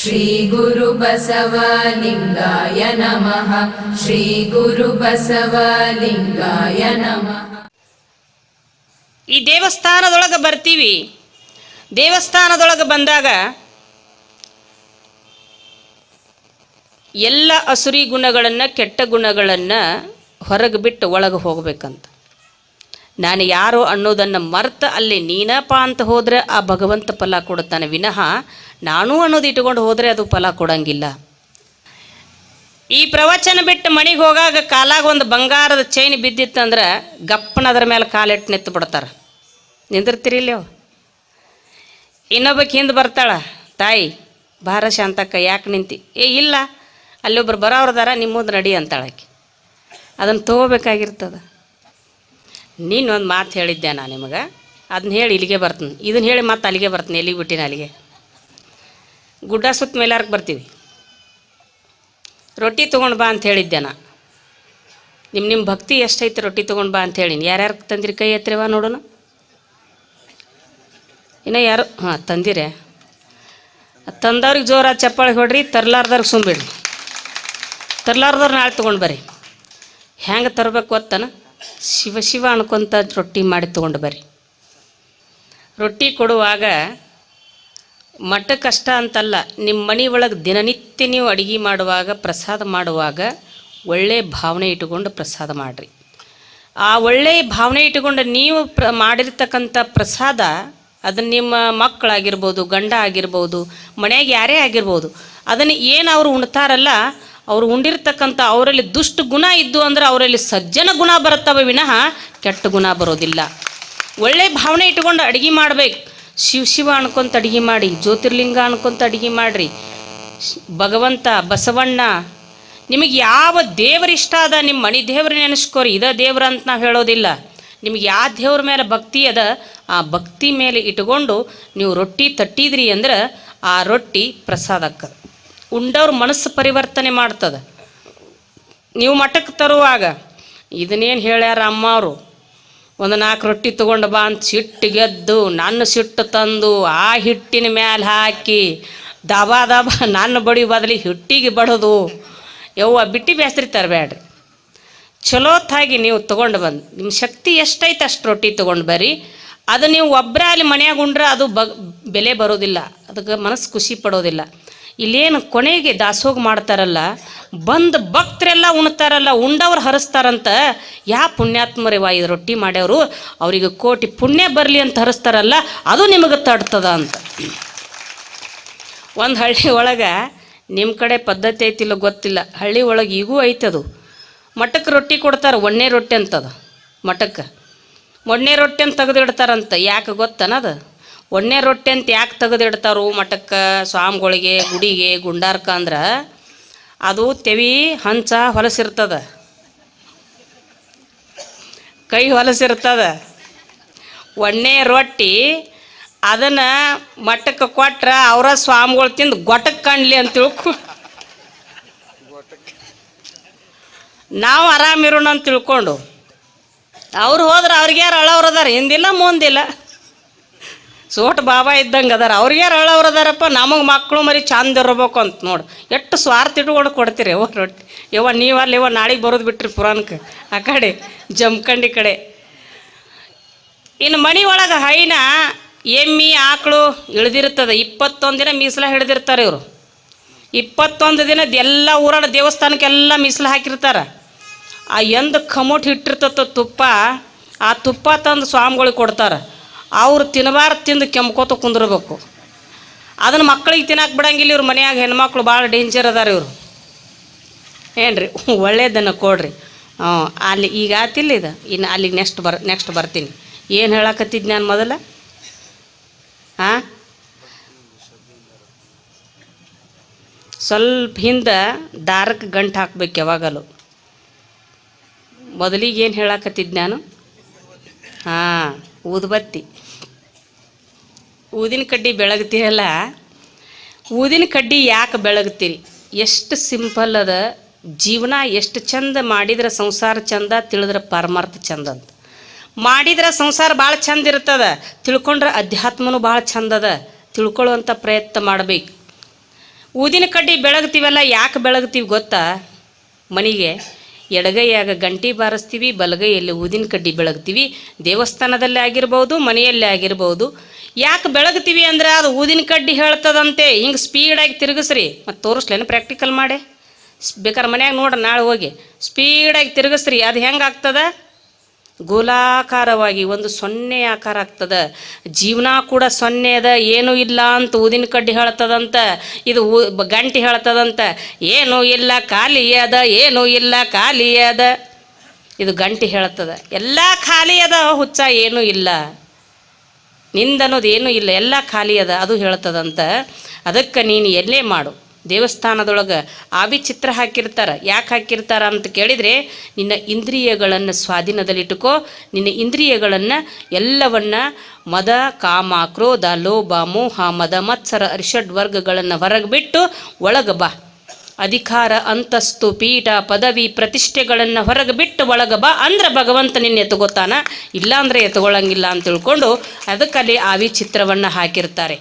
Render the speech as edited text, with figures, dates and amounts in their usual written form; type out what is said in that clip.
ಶ್ರೀ ಗುರು ಬಸವಲಿಂಗಾಯ ನಮಃ. ಶ್ರೀ ಗುರು ಬಸವಲಿಂಗಾಯ ನಮಃ. ಈ ದೇವಸ್ಥಾನದೊಳಗೆ ಬರ್ತೀವಿ. ದೇವಸ್ಥಾನದೊಳಗೆ ಬಂದಾಗ ಎಲ್ಲ ಅಸುರಿ ಗುಣಗಳನ್ನು, ಕೆಟ್ಟ ಗುಣಗಳನ್ನು ಹೊರಗೆ ಬಿಟ್ಟು ಒಳಗೆ ಹೋಗ್ಬೇಕಂತ. ನಾನು ಯಾರು ಅನ್ನೋದನ್ನು ಮರ್ತ ಅಲ್ಲಿ ನೀನಪ್ಪ ಅಂತ ಹೋದರೆ ಆ ಭಗವಂತ ಫಲ ಕೊಡುತ್ತಾನೆ ವಿನಃ ನಾನು ಅನ್ನೋದು ಇಟ್ಕೊಂಡು ಹೋದರೆ ಅದು ಫಲ ಕೊಡಂಗಿಲ್ಲ. ಈ ಪ್ರವಚನ ಬಿಟ್ಟು ಮನೆಗೆ ಹೋಗಾಗ ಕಾಲಾಗ ಒಂದು ಬಂಗಾರದ ಚೈನ್ ಬಿದ್ದಿತ್ತಂದ್ರೆ ಗಪ್ಪನ ಅದರ ಮೇಲೆ ಕಾಲಿಟ್ಟು ನಿಂತು ಬಿಡ್ತಾರೆ. ನಿಂದಿರ್ತೀರಿ ಇಲ್ಲಿ ಇನ್ನೊಬ್ಬಕ್ಕೆ ಹಿಂದೆ ಬರ್ತಾಳ, ತಾಯಿ ಭಾರ ಶಾಂತಕ್ಕ ಯಾಕೆ ನಿಂತಿ? ಇಲ್ಲ ಅಲ್ಲೊಬ್ರು ಬರೋವ್ರದಾರ ನಿಮ್ಮದು ನಡಿ ಅಂತಾಳಕ್ಕೆ. ಅದನ್ನು ತೊಗೋಬೇಕಾಗಿರ್ತದೆ. ನೀನು ಒಂದು ಮಾತು ಹೇಳಿದ್ದೆ ನಾನು ನಿಮಗೆ, ಅದನ್ನ ಹೇಳಿ ಇಲ್ಲಿಗೆ ಬರ್ತೀನಿ, ಇದನ್ನು ಹೇಳಿ ಮತ್ತೆ ಅಲ್ಲಿಗೆ ಬರ್ತೀನಿ. ಎಲ್ಲಿಗೆ ಬಿಟ್ಟಿನ ಅಲ್ಲಿಗೆ ಗುಡ್ಡ ಸುತ್ತ ಮೇಲಾರಕ್ಕೆ ಬರ್ತೀವಿ. ರೊಟ್ಟಿ ತೊಗೊಂಡು ಬಾ ಅಂತ ಹೇಳಿದ್ದೆ ನಾ. ನಿಮ್ಮ ಭಕ್ತಿ ಎಷ್ಟೈತೆ ರೊಟ್ಟಿ ತೊಗೊಂಡು ಬಾ ಅಂತ ಹೇಳಿನಿ. ಯಾರ್ಯಾರು ತಂದಿರಿ ಕೈ ಎತ್ತರಿವ ನೋಡೋಣ. ಇನ್ನು ಯಾರು ತಂದಿರೇ? ತಂದವ್ರಿಗೆ ಜೋರ ಚಪ್ಪಾಳೆ ಹೊಡ್ರಿ, ತರ್ಲಾರ್ದವ್ರಿಗೆ ಸುಮ್ಬಿಡ್ರಿ. ತರ್ಲಾರ್ದವ್ರು ನಾಳೆ ತೊಗೊಂಡು ಬರ್ರಿ. ಹೆಂಗೆ ತರಬೇಕು ಗೊತ್ತಾನ? ಶಿವ ಶಿವ ಅನ್ಕೊಂತ ರೊಟ್ಟಿ ಮಾಡಿ ತೊಗೊಂಡು ಬರ್ರಿ. ರೊಟ್ಟಿ ಕೊಡುವಾಗ ಮಠಕ್ಕಷ್ಟ ಅಂತಲ್ಲ, ನಿಮ್ಮ ಮನೆ ಒಳಗೆ ದಿನನಿತ್ಯ ನೀವು ಅಡುಗೆ ಮಾಡುವಾಗ, ಪ್ರಸಾದ ಮಾಡುವಾಗ ಒಳ್ಳೆಯ ಭಾವನೆ ಇಟ್ಟುಕೊಂಡು ಪ್ರಸಾದ ಮಾಡಿರಿ. ಆ ಒಳ್ಳೆಯ ಭಾವನೆ ಇಟ್ಟುಕೊಂಡು ನೀವು ಮಾಡಿರ್ತಕ್ಕಂಥ ಪ್ರಸಾದ ಅದನ್ನು ನಿಮ್ಮ ಮಕ್ಕಳಾಗಿರ್ಬೋದು, ಗಂಡ ಆಗಿರ್ಬೋದು, ಮನೆಯಾಗ ಯಾರೇ ಆಗಿರ್ಬೋದು, ಅದನ್ನು ಏನು ಅವರು ಉಣ್ತಾರಲ್ಲ, ಅವರು ಉಂಡಿರ್ತಕ್ಕಂಥ ಅವರಲ್ಲಿ ದುಷ್ಟ ಗುಣ ಇದ್ದು ಅಂದ್ರೆ ಅವರಲ್ಲಿ ಸಜ್ಜನ ಗುಣ ಬರುತ್ತವೆ ವಿನಃ ಕೆಟ್ಟ ಗುಣ ಬರೋದಿಲ್ಲ. ಒಳ್ಳೆಯ ಭಾವನೆ ಇಟ್ಕೊಂಡು ಅಡುಗೆ ಮಾಡ್ಬೇಕು. ಶಿವ ಶಿವ ಅನ್ಕೊಂತ ಅಡುಗೆ ಮಾಡಿ, ಜ್ಯೋತಿರ್ಲಿಂಗ ಅನ್ಕೊಂತ ಅಡುಗೆ ಮಾಡಿರಿ. ಭಗವಂತ ಬಸವಣ್ಣ ನಿಮಗೆ ಯಾವ ದೇವ್ರ ಇಷ್ಟ ಅದ ನಿಮ್ಮ ಮನೆ ದೇವ್ರ ನೆನೆಸ್ಕೋರಿ. ಇದ ದೇವ್ರ ಅಂತ ನಾವು ಹೇಳೋದಿಲ್ಲ. ನಿಮಗೆ ಯಾವ ದೇವ್ರ ಮೇಲೆ ಭಕ್ತಿ ಅದ ಆ ಭಕ್ತಿ ಮೇಲೆ ಇಟ್ಕೊಂಡು ನೀವು ರೊಟ್ಟಿ ತಟ್ಟಿದ್ರಿ ಅಂದ್ರೆ ಆ ರೊಟ್ಟಿ ಪ್ರಸಾದ ಆಕ್ಕದ. ಉಂಡವ್ರ ಮನಸ್ಸು ಪರಿವರ್ತನೆ ಮಾಡ್ತದೆ. ನೀವು ಮಠಕ್ಕೆ ತರುವಾಗ ಇದನ್ನೇನು ಹೇಳ್ಯಾರ ಅಮ್ಮ ಅವರು, ಒಂದು 4 ರೊಟ್ಟಿ ತೊಗೊಂಡು ಬಾ ಅಂತ ಸಿಟ್ಟು ಗೆದ್ದು ನನ್ನ ಸಿಟ್ಟು ತಂದು ಆ ಹಿಟ್ಟಿನ ಮ್ಯಾಲೆ ಹಾಕಿ ದಬಾ ದಬಾ ನನ್ನ ಬಡಿ ಬದಲಿ ಹಿಟ್ಟಿಗೆ ಬಡೋದು. ಯವ್ವ ಬಿಟ್ಟು ಬೇಸ್ರಿ ತರಬೇಡ್ರಿ. ಚಲೋತ್ತಾಗಿ ನೀವು ತೊಗೊಂಡು ಬಂದು ನಿಮ್ಮ ಶಕ್ತಿ ಎಷ್ಟೈತೆ ಅಷ್ಟು ರೊಟ್ಟಿ ತೊಗೊಂಡು ಬರ್ರಿ. ಅದು ನೀವು ಒಬ್ಬರೇ ಅಲ್ಲಿ ಮನ್ಯಾಗ ಉಂಡ್ರೆ ಅದು ಬೆಲೆ ಬರೋದಿಲ್ಲ, ಅದಕ್ಕೆ ಮನಸ್ಸು ಖುಷಿ ಪಡೋದಿಲ್ಲ. ಇಲ್ಲೇನು ಕೊನೆಗೆ ದಾಸೋಗ ಮಾಡ್ತಾರಲ್ಲ, ಬಂದು ಭಕ್ತರೆಲ್ಲ ಉಣ್ತಾರಲ್ಲ, ಉಂಡವ್ರು ಹರಿಸ್ತಾರಂತ. ಯಾವ ಪುಣ್ಯಾತ್ಮರೇವ ಇದು ರೊಟ್ಟಿ ಮಾಡ್ಯವರು, ಅವರಿಗೆ ಕೋಟಿ ಪುಣ್ಯ ಬರಲಿ ಅಂತ ಹರಿಸ್ತಾರಲ್ಲ, ಅದು ನಿಮಗೆ ತಡ್ತದ ಅಂತ. ಒಂದು ಹಳ್ಳಿ ಒಳಗೆ ನಿಮ್ಮ ಕಡೆ ಪದ್ಧತಿ ಐತಿಲ್ಲ ಗೊತ್ತಿಲ್ಲ, ಹಳ್ಳಿ ಒಳಗೆ ಈಗೂ ಐತದು. ಮಠಕ್ಕೆ ರೊಟ್ಟಿ ಕೊಡ್ತಾರೆ, ಒಣ್ಣೆ ರೊಟ್ಟಿ ಅಂತದ. ಮಠಕ್ಕೆ ಒಣ್ಣೆ ರೊಟ್ಟಿ ಅಂತ ತೆಗೆದಿಡ್ತಾರಂತ. ಯಾಕೆ ಗೊತ್ತನದು? ಒಣ್ಣೆ ರೊಟ್ಟಿ ಅಂತ ಯಾಕೆ ತೆಗೆದಿಡ್ತಾರೋ ಮಠಕ್ಕೆ, ಸ್ವಾಮಿಗಳಿಗೆ, ಗುಡಿಗೆ, ಗುಂಡಾರ್ಕ ಅಂದ್ರೆ ಅದು ತೆವಿ ಹಂಚ ಹೊಲಸಿರ್ತದ, ಕೈ ಹೊಲಸಿರ್ತದ. ಒಣ್ಣೆ ರೊಟ್ಟಿ ಅದನ್ನು ಮಠಕ್ಕೆ ಕೊಟ್ರೆ ಅವರ ಸ್ವಾಮಿಗಳು ತಿಂದು ಗೊಟ್ಟಕ್ಕೆ ಕಾಣಲಿ ಅಂತ ತಿಳ್ಕೊ, ನಾವು ಆರಾಮಿರೋಣ ಅಂತ ತಿಳ್ಕೊಂಡು ಅವ್ರು ಹೋದ್ರೆ ಅವ್ರಿಗೆ ಯಾರು ಅಳವ್ರು ಅದಾರ? ಹಿಂದಿಲ್ಲ ಮುಂದಿಲ್ಲ, ಸೋಟ್ ಬಾಬಾ ಇದ್ದಂಗೆ ಅದಾರ. ಅವ್ರಿಗೆ ಯಾರು ಅಳವ್ರು ಅದಾರಪ್ಪ? ನಮಗೆ ಮಕ್ಕಳು ಮರಿ ಚಂದ ಇರ್ಬೇಕು ಅಂತ ನೋಡಿ ಎಷ್ಟು ಸ್ವಾರ್ಥ ಇಟ್ಕೊಂಡು ಕೊಡ್ತೀರಿ ಯವ್ವ ರೊಟ್ಟಿ. ಯವ್ವ ನೀವು ಅಲ್ಲಿ ಯವ್ವ ನಾಳೆಗೆ ಬರೋದು ಬಿಟ್ರಿ ಪುರಾಣಕ್ಕೆ ಆ ಕಡೆ ಜಮಖಂಡಿ ಕಡೆ. ಇನ್ನು ಮನೆ ಒಳಗೆ ಹೈನ ಎಮ್ಮಿ ಆಕಳು ಇಳ್ದಿರ್ತದೆ. 21 ದಿನ ಮೀಸಲ ಹಿಡ್ದಿರ್ತಾರೆ ಇವರು. 21 ದಿನದ ಎಲ್ಲ ಊರಾಡ ದೇವಸ್ಥಾನಕ್ಕೆಲ್ಲ ಮೀಸಲು ಹಾಕಿರ್ತಾರೆ. ಆ ಎಂದು ಕಮೋಟ್ ಇಟ್ಟಿರ್ತದ ತುಪ್ಪ, ಆ ತುಪ್ಪ ತಂದು ಸ್ವಾಮಿಗಳಿಗೆ ಕೊಡ್ತಾರೆ. ಅವ್ರು ತಿನ್ನಬಾರ್ದು, ತಿಂದು ಕೆಮ್ಕೋತ ಕುಂದಿರ್ಬೇಕು. ಅದನ್ನು ಮಕ್ಕಳಿಗೆ ತಿನ್ನಕ್ಕೆ ಬಿಡಂಗಿಲ್ಲ ಇವ್ರು. ಮನೆಯಾಗ ಹೆಣ್ಮಕ್ಳು ಭಾಳ ಡೇಂಜರ್ ಅದಾರ ಇವರು. ಏನ್ರಿ ಒಳ್ಳೇದನ್ನು ಕೊಡ್ರಿ. ಅಲ್ಲಿ ಈಗ ಆತಿಲ್ಲ ಇದು, ಇನ್ನು ಅಲ್ಲಿಗೆ ನೆಕ್ಸ್ಟ್ ಬರ್ತೀನಿ. ಏನು ಹೇಳಕತ್ತಿದ್ದು ನಾನು ಮೊದಲ? ಸ್ವಲ್ಪ ಹಿಂದೆ ದಾರಕ್ಕೆ ಗಂಟು ಹಾಕ್ಬೇಕು ಯಾವಾಗಲೂ. ಮೊದಲಿಗೆ ಏನು ಹೇಳಕತ್ತಿದ್ದು ನಾನು? ಊದುಬತ್ತಿ, ಊದಿನ ಕಡ್ಡಿ ಬೆಳಗ್ತೀರಲ್ಲ, ಊದಿನ ಕಡ್ಡಿ ಯಾಕೆ ಬೆಳಗ್ತೀರಿ? ಎಷ್ಟು ಸಿಂಪಲ್ ಅದ ಜೀವನ. ಎಷ್ಟು ಚಂದ ಮಾಡಿದ್ರೆ ಸಂಸಾರ ಚಂದ, ತಿಳಿದ್ರೆ ಪರಮಾರ್ಥ ಚಂದ ಅಂತ. ಮಾಡಿದ್ರೆ ಸಂಸಾರ ಭಾಳ ಚಂದ ಇರ್ತದೆ, ತಿಳ್ಕೊಂಡ್ರೆ ಅಧ್ಯಾತ್ಮನೂ ಭಾಳ ಚಂದ ಅದ. ತಿಳ್ಕೊಳ್ಳುವಂಥ ಪ್ರಯತ್ನ ಮಾಡಬೇಕು. ಊದಿನ ಕಡ್ಡಿ ಬೆಳಗ್ತೀವಲ್ಲ, ಯಾಕೆ ಬೆಳಗ್ತೀವಿ ಗೊತ್ತಾ? ಮನೆಗೆ ಎಡಗೈಯಾಗ ಗಂಟಿ ಬಾರಿಸ್ತೀವಿ, ಬಲಗೈಯಲ್ಲಿ ಊದಿನ ಕಡ್ಡಿ ಬೆಳಗ್ತೀವಿ. ದೇವಸ್ಥಾನದಲ್ಲೇ ಆಗಿರ್ಬೋದು, ಮನೆಯಲ್ಲೇ ಆಗಿರ್ಬೋದು. ಯಾಕೆ ಬೆಳಗ್ತೀವಿ ಅಂದ್ರೆ ಅದು ಊದಿನ ಕಡ್ಡಿ ಹೇಳ್ತದಂತೆ. ಹಿಂಗೆ ಸ್ಪೀಡಾಗಿ ತಿರುಗಿಸ್ರಿ. ಮತ್ತು ತೋರಿಸ್ಲೇನು ಪ್ರಾಕ್ಟಿಕಲ್ ಮಾಡಿ? ಬೇಕಾದ್ರೆ ಮನ್ಯಾಗ ನೋಡ್ರಿ, ನಾಳೆ ಹೋಗಿ ಸ್ಪೀಡಾಗಿ ತಿರುಗಿಸ್ರಿ. ಅದು ಹೆಂಗೆ ಆಗ್ತದ? ಗೋಲಾಕಾರವಾಗಿ ಒಂದು ಸೊನ್ನೆ ಆಕಾರ ಆಗ್ತದೆ. ಜೀವನ ಕೂಡ ಸೊನ್ನೆ ಅದ, ಏನೂ ಇಲ್ಲ ಅಂತ ಊದಿನ ಕಡ್ಡಿ ಹೇಳ್ತದಂತ. ಇದು ಗಂಟಿ ಹೇಳ್ತದಂತ, ಏನೂ ಇಲ್ಲ ಖಾಲಿ ಅದ, ಏನೂ ಇಲ್ಲ ಖಾಲಿ ಅದ. ಇದು ಗಂಟಿ ಹೇಳ್ತದ, ಎಲ್ಲ ಖಾಲಿ ಅದ ಹುಚ್ಚ, ಏನೂ ಇಲ್ಲ ನಿಂದನ್ನೋದು ಏನೂ ಇಲ್ಲ, ಎಲ್ಲ ಖಾಲಿ ಅದ, ಅದು ಹೇಳ್ತದಂತ. ಅದಕ್ಕೆ ನೀನು ಎಲ್ಲೇ ಮಾಡು, ದೇವಸ್ಥಾನದೊಳಗೆ ಆವಿ ಚಿತ್ರ ಹಾಕಿರ್ತಾರೆ. ಯಾಕೆ ಹಾಕಿರ್ತಾರ ಅಂತ ಕೇಳಿದರೆ, ನಿನ್ನ ಇಂದ್ರಿಯಗಳನ್ನು ಸ್ವಾಧೀನದಲ್ಲಿಟ್ಟುಕೋ. ನಿನ್ನ ಇಂದ್ರಿಯಗಳನ್ನು ಎಲ್ಲವನ್ನ ಮದ, ಕಾಮ, ಕ್ರೋಧ, ಲೋಭ, ಮೋಹ, ಮದ, ಮತ್ಸರ, ಅರಿಷಡ್ ವರ್ಗಗಳನ್ನು ಹೊರಗೆ ಬಿಟ್ಟು ಒಳಗೆ ಬಾ. ಅಧಿಕಾರ, ಅಂತಸ್ತು, ಪೀಠ, ಪದವಿ, ಪ್ರತಿಷ್ಠೆಗಳನ್ನು ಹೊರಗೆ ಬಿಟ್ಟು ಒಳಗೆ ಬಾ. ಅಂದ್ರೆ ಭಗವಂತ ನಿನ್ನ ಎತ್ಕೋತಾನ, ಇಲ್ಲಾಂದರೆ ಎತ್ಕೊಳ್ಳಂಗಿಲ್ಲ ಅಂತ ತಿಳ್ಕೊಂಡು ಅದಕ್ಕಲ್ಲಿ ಆವಿ ಚಿತ್ರವನ್ನು ಹಾಕಿರ್ತಾರೆ.